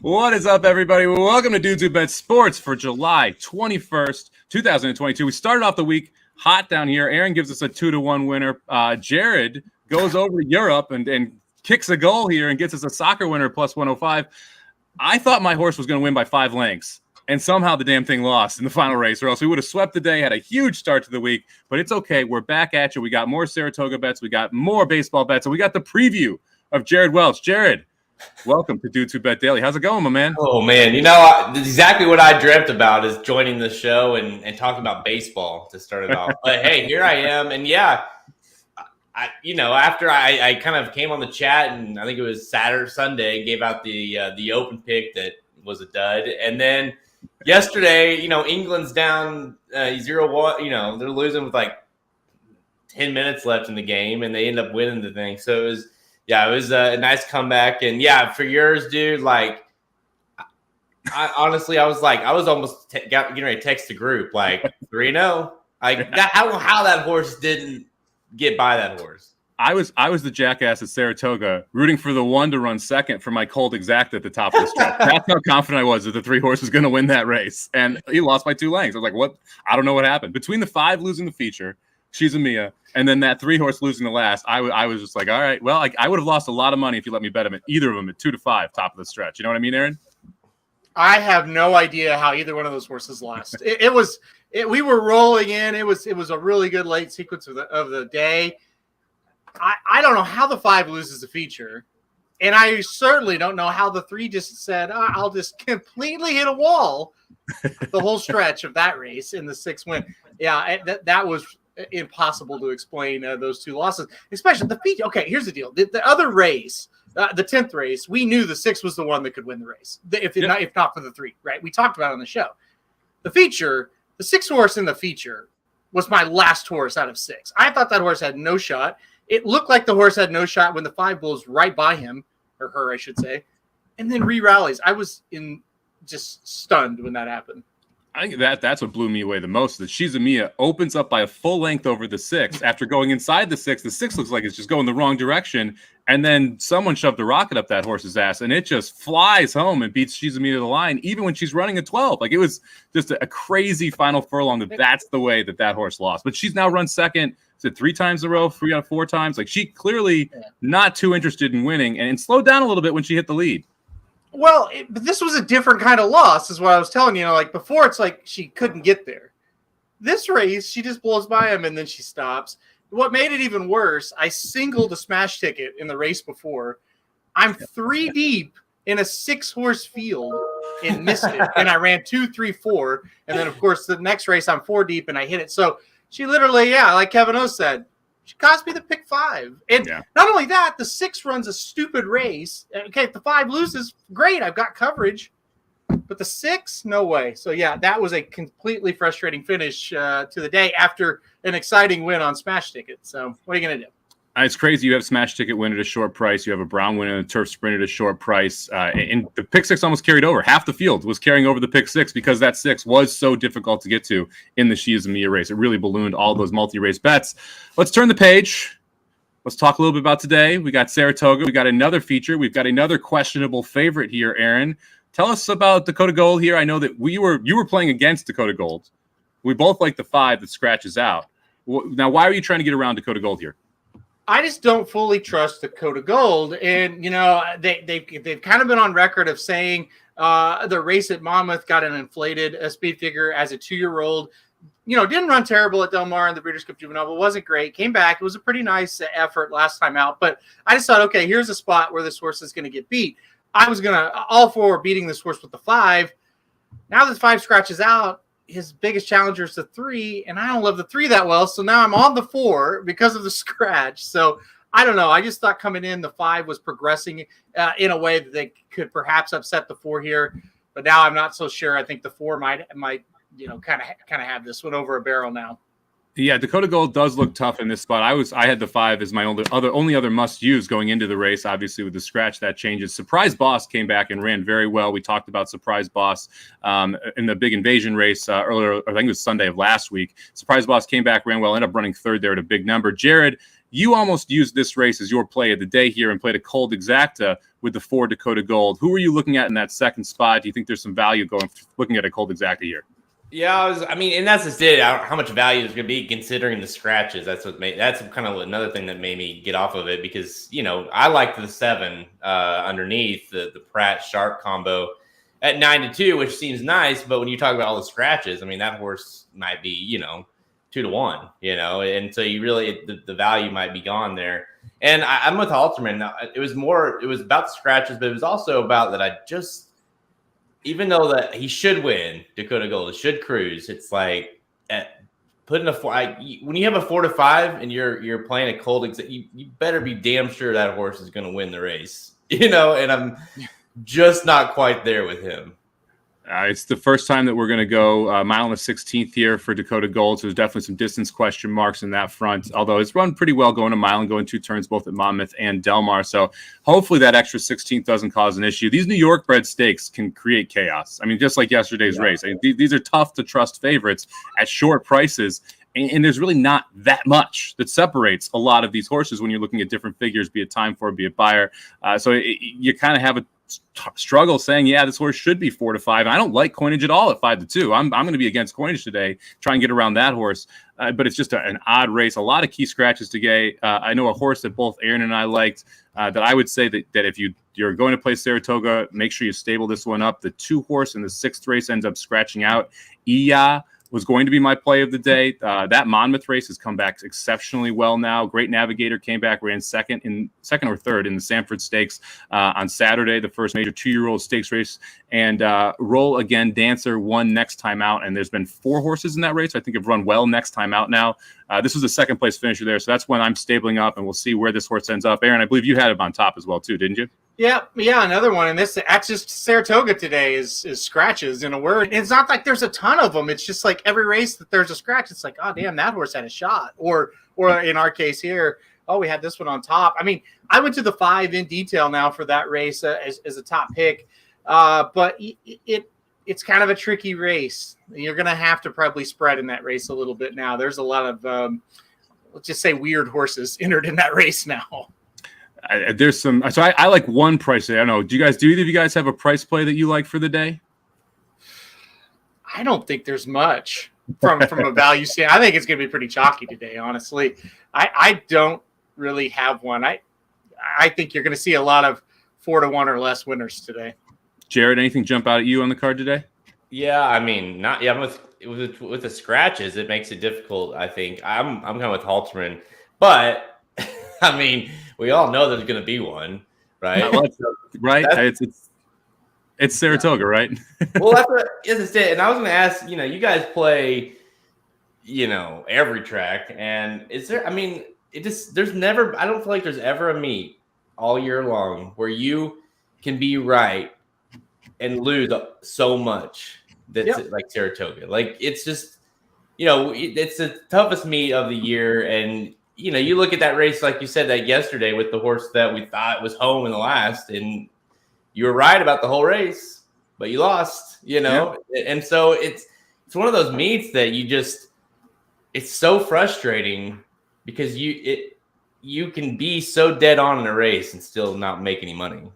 What is up, everybody? Welcome to Dudes Who Bet Sports for July 21st, 2022. We started off the week hot down here. Aaron gives us a 2-1 winner. Jared goes over to Europe and kicks a goal here and gets us a soccer winner plus 105. I thought my horse was going to win by 5 lengths, and somehow the damn thing lost in the final race, or else we would have swept the day, had a huge start to the week. But it's okay. We're back at you. We got more Saratoga bets. We got more baseball bets. And we got the preview of Jared Welch. Jared, welcome to Dudes Who Bet Daily. How's it going, my man? Oh, man. You know, exactly what I dreamt about is joining the show and talking about baseball to start it off. But, hey, here I am. And, yeah, after I kind of came on the chat, and I think it was Saturday, Sunday, gave out the open pick that was a dud. And then yesterday, England's down 0-1. They're losing with like 10 minutes left in the game, and they end up winning the thing. So it was a nice comeback. And yeah, for yours, dude, like, I honestly was almost getting ready to text the group, like 3-0. Like that, how that horse didn't get by that horse. I was the jackass at Saratoga rooting for the one to run second for my cold exact at the top of the stretch. That's how confident I was that the 3 horse was going to win that race. And he lost by 2 lengths. I was like, what? I don't know what happened. Between the 5 losing the feature, She's a Mia, and then that 3 horse losing the last, I was just like, all right, well, I would have lost a lot of money if you let me bet him at either of them at 2-5 top of the stretch. You know what I mean, Aaron? I have no idea how either one of those horses lost. We were rolling in. It was a really good late sequence of the day. I don't know how the 5 loses the feature, and I certainly don't know how the 3 just said, I'll just completely hit a wall the whole stretch of that race in the 6th win. Yeah, that was impossible to explain those 2 losses, especially the feature. Okay, here's the deal. The other race, the 10th race, we knew the 6 was the one that could win the race, if not for the 3, right? We talked about it on the show. The feature, the 6 horse in the feature was my last horse out of 6. I thought that horse had no shot. It looked like the horse had no shot when the 5 blows right by him, or her, I should say, and then re-rallies. I was just stunned when that happened. I think that's what blew me away the most. That She's a Mia opens up by a full length over the 6 after going inside the 6. The 6 looks like it's just going the wrong direction, and then someone shoved a rocket up that horse's ass, and it just flies home and beats She's a Mia to the line, even when she's running a 12. Like, it was just a crazy final furlong. That's the way that horse lost. But she's now run second. Is it 3 times in a row, 3 out of 4 times? Like, she clearly not too interested in winning, and slowed down a little bit when she hit the lead. Well, but this was a different kind of loss, is what I was telling you. Like, before, it's like she couldn't get there. This race, she just blows by him, and then she stops. What made it even worse, I singled a smash ticket in the race before. I'm 3 deep in a 6-horse field and missed it. And I ran 2, 3, 4. And then, of course, the next race, I'm 4 deep, and I hit it. So she literally, like Kevin O said, she cost me the pick 5. And not only that, the 6 runs a stupid race. Okay, if the 5 loses, great, I've got coverage. But the 6, no way. So, that was a completely frustrating finish to the day after an exciting win on Smash Ticket. So, what are you going to do? It's crazy. You have Smash Ticket win at a short price. You have a Brown win and a Turf Sprint at a short price. And the pick 6 almost carried over. Half the field was carrying over the pick 6 because that 6 was so difficult to get to in the She's a Mia race. It really ballooned all those multi-race bets. Let's turn the page. Let's talk a little bit about today. We got Saratoga. We got another feature. We've got another questionable favorite here, Aaron. Tell us about Dakota Gold here. I know that you were playing against Dakota Gold. We both like the 5 that scratches out. Now, why are you trying to get around Dakota Gold here? I just don't fully trust Dakota Gold. And, they've kind of been on record of saying the race at Monmouth got an inflated speed figure as a 2-year-old. Didn't run terrible at Del Mar in the Breeders' Cup Juvenile, but wasn't great. Came back. It was a pretty nice effort last time out. But I just thought, okay, here's a spot where this horse is going to get beat. I was all for beating this horse with the 5. Now the 5 scratches out. His biggest challenger is the 3, and I don't love the 3 that well. So now I'm on the 4 because of the scratch. So I don't know. I just thought coming in, the 5 was progressing in a way that they could perhaps upset the 4 here. But now I'm not so sure. I think the 4 might kind of have this one over a barrel now. Yeah, Dakota Gold does look tough in this spot. I had the 5 as my only other must use going into the race. Obviously, with the scratch, that changes. Surprise Boss came back and ran very well. We talked about Surprise Boss in the big invasion race earlier. I think it was Sunday of last week. Surprise Boss came back, ran well, ended up running 3rd there at a big number. Jared, You almost used this race as your play of the day here and played a cold exacta with the 4 Dakota Gold. Who are you looking at in that second spot? Do you think there's some value looking at a cold exacta here? Yeah, and that's just it. How much value is going to be considering the scratches. That's kind of another thing that made me get off of it because, I liked the 7 underneath the Pratt Sharp combo at 9-2, which seems nice. But when you talk about all the scratches, that horse might be, 2-1, and so you really, the value might be gone there. And I'm with Halterman. It was about the scratches, but it was also about that even though that he should win Dakota Gold, it should cruise. It's like putting when you have a 4-5 and you're playing a cold, you better be damn sure that horse is going to win the race, and I'm just not quite there with him. It's the first time that we're going to go mile and the 16th here for Dakota Gold. So there's definitely some distance question marks in that front, although it's run pretty well going a mile and going 2 turns both at Monmouth and Del Mar. So hopefully that extra 16th doesn't cause an issue. These New York bred stakes can create chaos. Just like yesterday's race. These are tough to trust favorites at short prices. And there's really not that much that separates a lot of these horses when you're looking at different figures, be it time for, be it buyer. So you kind of have a struggle saying, this horse should be 4-5. And I don't like coinage at all at 5-2. I'm going to be against coinage today, try and get around that horse. But it's just an odd race. A lot of key scratches today. I know a horse that both Aaron and I liked that I would say that if you're going to play Saratoga, make sure you stable this one up. The 2 horse in the 6th race ends up scratching out. Iya was going to be my play of the day. That Monmouth race has come back exceptionally well now. Great Navigator came back, ran second or third in the Sanford Stakes on Saturday, the first major 2-year-old stakes race. And Roll Again Dancer won next time out. And there's been 4 horses in that race I think have run well next time out now. This was the second place finisher there. So that's when I'm stabling up, and we'll see where this horse ends up. Aaron, I believe you had him on top as well too, didn't you? Yeah, another one. And this actually Saratoga today is scratches in a word. And it's not like there's a ton of them. It's just like every race that there's a scratch, it's like, oh damn, that horse had a shot. Or in our case here, oh, we had this one on top. I went to the 5 in detail now for that race as a top pick. But it's kind of a tricky race. You're going to have to probably spread in that race a little bit now. There's a lot of let's just say weird horses entered in that race now. There's some. So I like one price. I don't know. Do either of you guys have a price play that you like for the day? I don't think there's much from a value standpoint. I think it's going to be pretty chalky today, honestly. I don't really have one. I think you're going to see a lot of 4-1 or less winners today. Jared, anything jump out at you on the card today? Yeah, not. Yeah, with the scratches, it makes it difficult. I think I'm kind of with Halterman, but we all know there's going to be one, right? Right? It's Saratoga, right? Well, that's it. And I was going to ask, you guys play, every track, and is there? There's never. I don't feel like there's ever a meet all year long where you can be right and lose so much. That's like Saratoga. Like it's just, it's the toughest meet of the year, and you look at that race, like you said that yesterday with the horse that we thought was home in the last, and you were right about the whole race, but you lost, and so it's one of those meets that it's so frustrating because you can be so dead on in a race and still not make any money.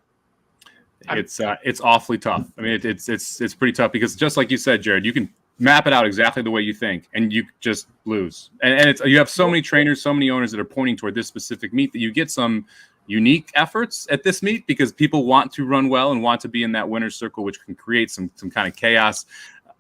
It's awfully tough. It's pretty tough because just like you said, Jared, you can map it out exactly the way you think, and you just lose. And you have so many trainers, so many owners that are pointing toward this specific meet that you get some unique efforts at this meet because people want to run well and want to be in that winner's circle, which can create some kind of chaos.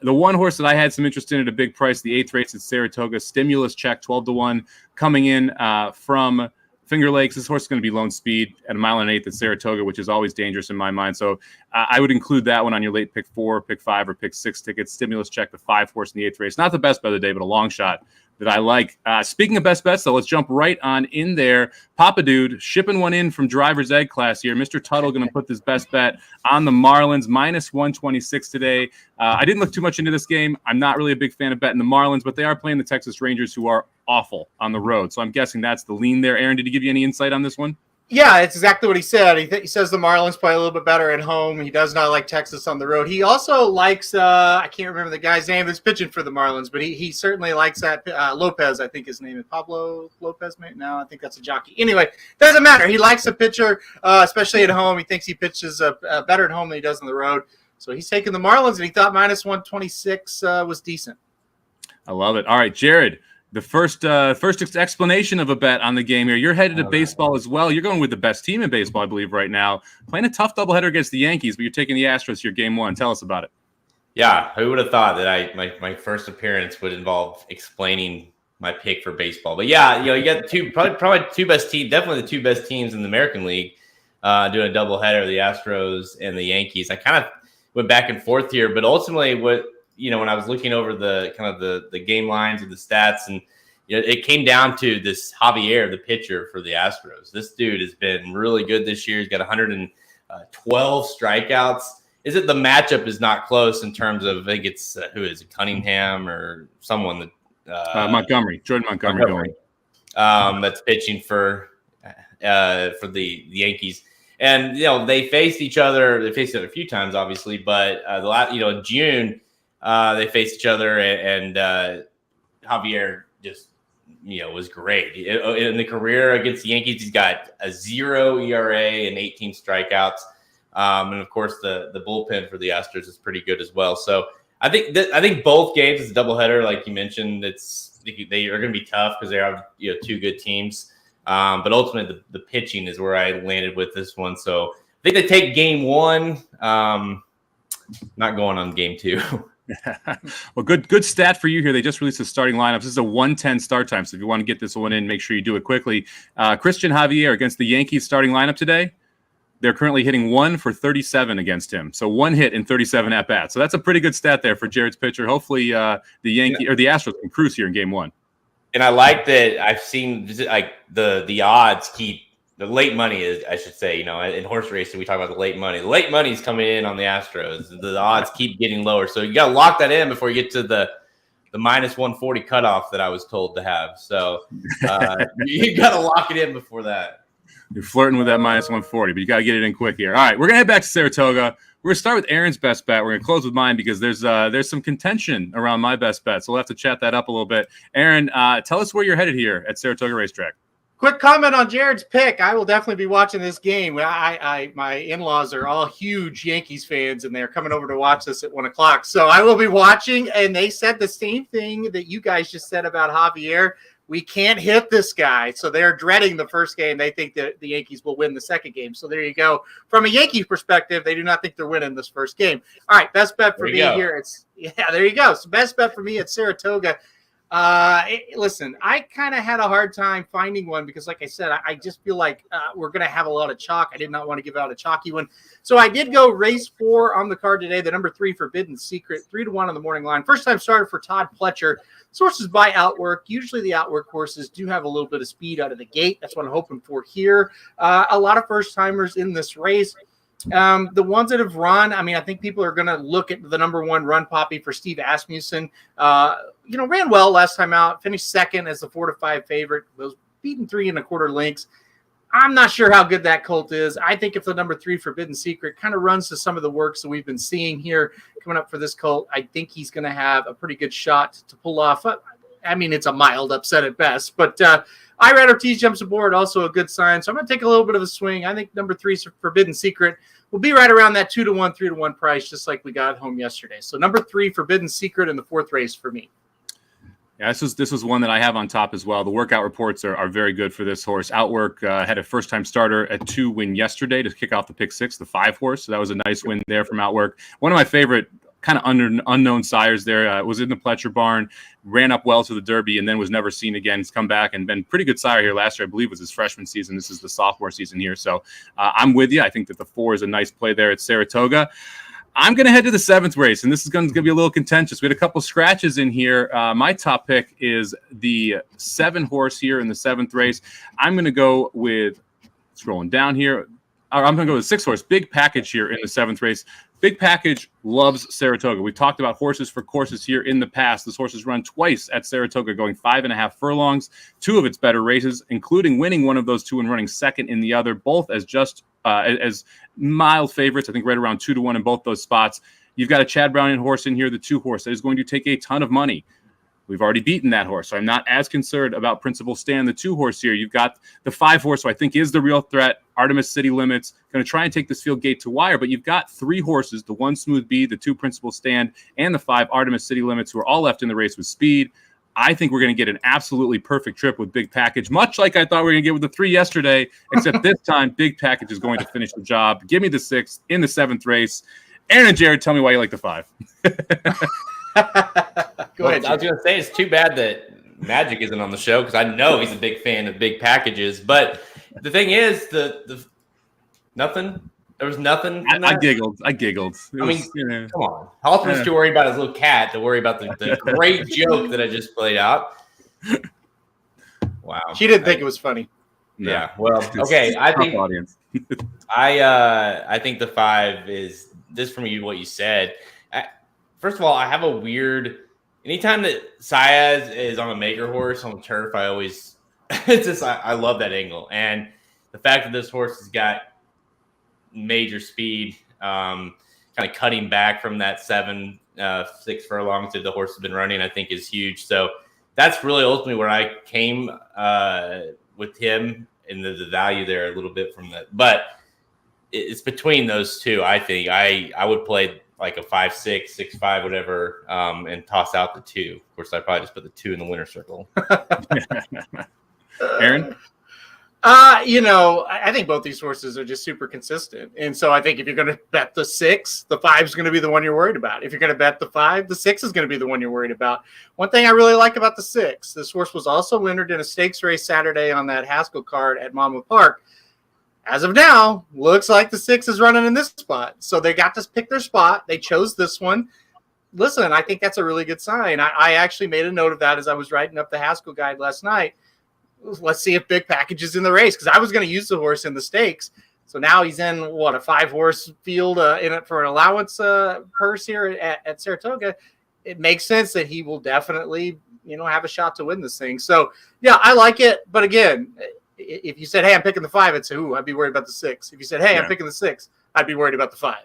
The one horse that I had some interest in at a big price, the 8th race at Saratoga, Stimulus Check, 12-1, coming in from Finger Lakes. This horse is going to be lone speed at 1.8 miles at Saratoga, which is always dangerous in my mind. So I would include that one on your late pick 4, pick 5, or pick 6 tickets. Stimulus Check, the 5 horse in the 8th race. Not the best bet of the day, but a long shot that I like. Speaking of best bets, though, let's jump right on in there. Papa Dude shipping one in from driver's ed class here. Mr. Tuttle going to put this best bet on the Marlins, -126 today. I didn't look too much into this game. I'm not really a big fan of betting the Marlins, but they are playing the Texas Rangers, who are awful on the road. So I'm guessing that's the lean there. Aaron, did he give you any insight on this one? Yeah, it's exactly what he said. He says the Marlins play a little bit better at home. He does not like Texas on the road. He also likes, I can't remember the guy's name that's pitching for the Marlins, but he certainly likes that. Lopez, I think his name is Pablo Lopez. No, I think that's a jockey. Anyway, doesn't matter. He likes the pitcher, especially at home. He thinks he pitches better at home than he does on the road. So he's taking the Marlins, and he thought minus 126 was decent. I love it. All right, Jared. The first explanation of a bet on the game here. You're headed to baseball as well. You're going with the best team in baseball, I believe, right now. Playing a tough doubleheader against the Yankees, but you're taking the Astros here, game one. Tell us about it. Yeah, who would have thought that my first appearance would involve explaining my pick for baseball? But yeah, you got probably two best teams, definitely the two best teams in the American League, doing a doubleheader, the Astros and the Yankees. I kind of went back and forth here, but ultimately when I was looking over the game lines and the stats, and it came down to this Javier, the pitcher for the Astros. This dude has been really good this year. He's got 112 strikeouts. Is it the matchup is not close in terms of, I think it's who is it, Cunningham or someone that Jordan Montgomery. That's pitching for the Yankees. And they faced each other. They faced each other a few times, obviously, but in June. They faced each other, and Javier just, was great. In the career against the Yankees, he's got a 0 ERA and 18 strikeouts. And of course, the bullpen for the Astros is pretty good as well. So I think both games is a doubleheader, like you mentioned. They are going to be tough because they are two good teams. But ultimately, the pitching is where I landed with this one. So I think they take game one. Not going on game two. Well, good stat for you here. They just released the starting lineups. This is a 1:10 start time, so if you want to get this one in, make sure you do it quickly. Christian Javier against the Yankees starting lineup today. They're currently hitting 1 for 37 against him, so 1 hit in 37 at bats. So that's a pretty good stat there for Jared's pitcher. Hopefully, the Astros can cruise here in game one. And I like that I've seen like the odds keep. The late money is, I should say, in horse racing, we talk about the late money. The late money is coming in on the Astros. The odds keep getting lower. So you got to lock that in before you get to the minus 140 cutoff that I was told to have. So you got to lock it in before that. You're flirting with that minus 140, but you got to get it in quick here. All right, we're going to head back to Saratoga. We're going to start with Aaron's best bet. We're going to close with mine because there's some contention around my best bet. So we'll have to chat that up a little bit. Aaron, tell us where you're headed here at Saratoga Racetrack. Quick comment on Jared's pick. I will definitely be watching this game. My in-laws are all huge Yankees fans, and they're coming over to watch this at 1:00. So I will be watching, and they said the same thing that you guys just said about Javier. We can't hit this guy. So they're dreading the first game. They think that the Yankees will win the second game. So there you go. From a Yankees perspective, they do not think they're winning this first game. All right, best bet for me here. There you go. So best bet for me at Saratoga. Listen, I kind of had a hard time finding one because, like I said, I just feel like we're going to have a lot of chalk. I did not want to give out a chalky one. So I did go race 4 on the card today. The number 3 Forbidden Secret, 3-1 on the morning line. First time starter for Todd Pletcher. Sources by Outwork. Usually the Outwork horses do have a little bit of speed out of the gate. That's what I'm hoping for here. A lot of first timers in this race. The ones that have run, I think people are going to look at the number 1 run poppy for Steve Asmussen. Ran well last time out, finished second as the 4-5 favorite. Was beaten 3 1/4 lengths. I'm not sure how good that colt is. I think if the number 3 Forbidden Secret kind of runs to some of the works that we've been seeing here coming up for this colt, I think he's going to have a pretty good shot to pull off. It's a mild upset at best, but Irad Ortiz jumps aboard, also a good sign. So I'm going to take a little bit of a swing. I think number 3 Forbidden Secret will be right around that 2-1, 3-1 price, just like we got home yesterday. So number 3 Forbidden Secret in the 4th race for me. Yeah, this was one that I have on top as well. The workout reports are very good for this horse. Outwork had a first-time starter at 2 win yesterday to kick off the pick 6, the 5 horse. So that was a nice win there from Outwork. One of my favorite kind of unknown sires there. Was in the Pletcher barn, ran up well to the Derby, and then was never seen again. He's come back and been pretty good sire here last year. I believe was his freshman season. This is the sophomore season here. So I'm with you. I think that the 4 is a nice play there at Saratoga. I'm going to head to the 7th race, and this is going to be a little contentious. We had a couple scratches in here. My top pick is the 7 horse here in the 7th race. I'm going to go with, scrolling down here, I'm going to go with 6 horse, big package here in the 7th race. Big Package loves Saratoga. We've talked about horses for courses here in the past. This horse has run twice at Saratoga, going 5.5 furlongs, 2 of its better races, including winning one of those 2 and running second in the other, both as just as mild favorites. I think right around 2-1 in both those spots. You've got a Chad Browning horse in here, the 2 horse, that is going to take a ton of money. We've already beaten that horse, so I'm not as concerned about Principal Stan, the 2 horse here. You've got the 5 horse, who I think is the real threat, Artemis City Limits, going to try and take this field gate to wire, but you've got 3 horses, the 1 Smooth B, the 2 Principal Stan, and the 5 Artemis City Limits, who are all left in the race with speed. I think we're going to get an absolutely perfect trip with Big Package, much like I thought we were going to get with the 3 yesterday, except this time Big Package is going to finish the job. Give me the 6th in the 7th race. Aaron and Jared, tell me why you like the 5. Go ahead. I was going to say, it's too bad that Magic isn't on the show because I know he's a big fan of Big Packages. But the thing is, the nothing. There was nothing. I giggled. Come on. Hoffman's too worried about his little cat to worry about the great joke that I just played out. Wow. She didn't think it was funny. Yeah. Well, okay. I think audience. I think the 5 is this from you. What you said. First of all, I have a weird. Anytime that Saez is on a maker horse on the turf, I always it's just I love that angle, and the fact that this horse has got major speed, kind of cutting back from that 6 furlongs that the horse has been running, I think is huge. So that's really ultimately where I came with him, and the value there a little bit from that. But it's between those 2. I think I would play like a 5-6, 6-5, whatever, and toss out the 2. Of course, I'd probably just put the 2 in the winner's circle. Aaron? I think both these horses are just super consistent. And so I think if you're going to bet the 6, the 5 is going to be the one you're worried about. If you're going to bet the 5, the 6 is going to be the one you're worried about. One thing I really like about the 6, this horse was also entered in a stakes race Saturday on that Haskell card at Monmouth Park. As of now, looks like the 6 is running in this spot. So they got to pick their spot. They chose this one. Listen, I think that's a really good sign. I actually made a note of that as I was writing up the Haskell guide last night. Let's see if Big Package is in the race, because I was going to use the horse in the stakes. So now he's in, a 5-horse field in it for an allowance purse here at Saratoga. It makes sense that he will definitely, have a shot to win this thing. So, yeah, I like it. But again, if you said, hey, I'm picking the 5, I'd say, I'd be worried about the 6. If you said, hey, I'm picking the 6, I'd be worried about the 5.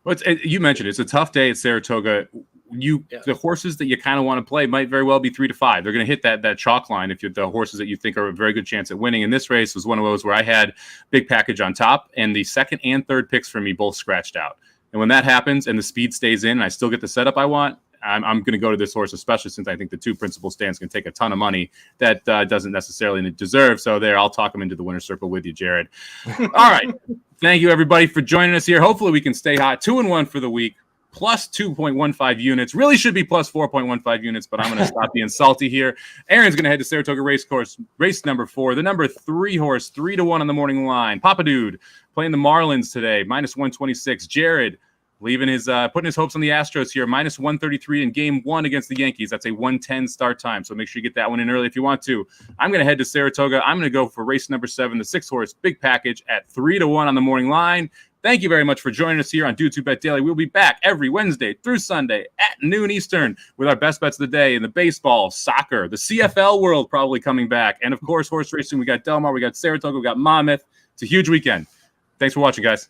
Well, you mentioned it's a tough day at Saratoga. The horses that you kind of want to play might very well be 3 to 5. They're going to hit that chalk line if you're the horses that you think are a very good chance at winning. And this race was one of those where I had Big Package on top, and the 2nd and 3rd picks for me both scratched out. And when that happens and the speed stays in and I still get the setup I want, I'm going to go to this horse, especially since I think the 2 Principal Stans can take a ton of money that doesn't necessarily deserve. So I'll talk him into the winner's circle with you, Jared. All right. Thank you, everybody, for joining us here. Hopefully we can stay hot. 2-1 for the week, plus 2.15 units. Really should be plus 4.15 units, but I'm going to stop being salty here. Aaron's going to head to Saratoga Racecourse, race number 4, the number 3 horse, 3-1 on the morning line. Papa Dude playing the Marlins today, minus 126. Jared leaving putting his hopes on the Astros here, minus 133 in game 1 against the Yankees. That's a 1:10 start time, so make sure you get that one in early if you want to. I'm going to head to Saratoga. I'm going to go for race number 7, the 6 horse Big Package at 3-1 on the morning line. Thank you very much for joining us here on Dudes Who Bet Daily. We'll be back every Wednesday through Sunday at noon Eastern with our best bets of the day in the baseball, soccer, the CFL world probably coming back, and of course horse racing. We got Del Mar, we got Saratoga, we got Monmouth. It's a huge weekend. Thanks for watching, guys.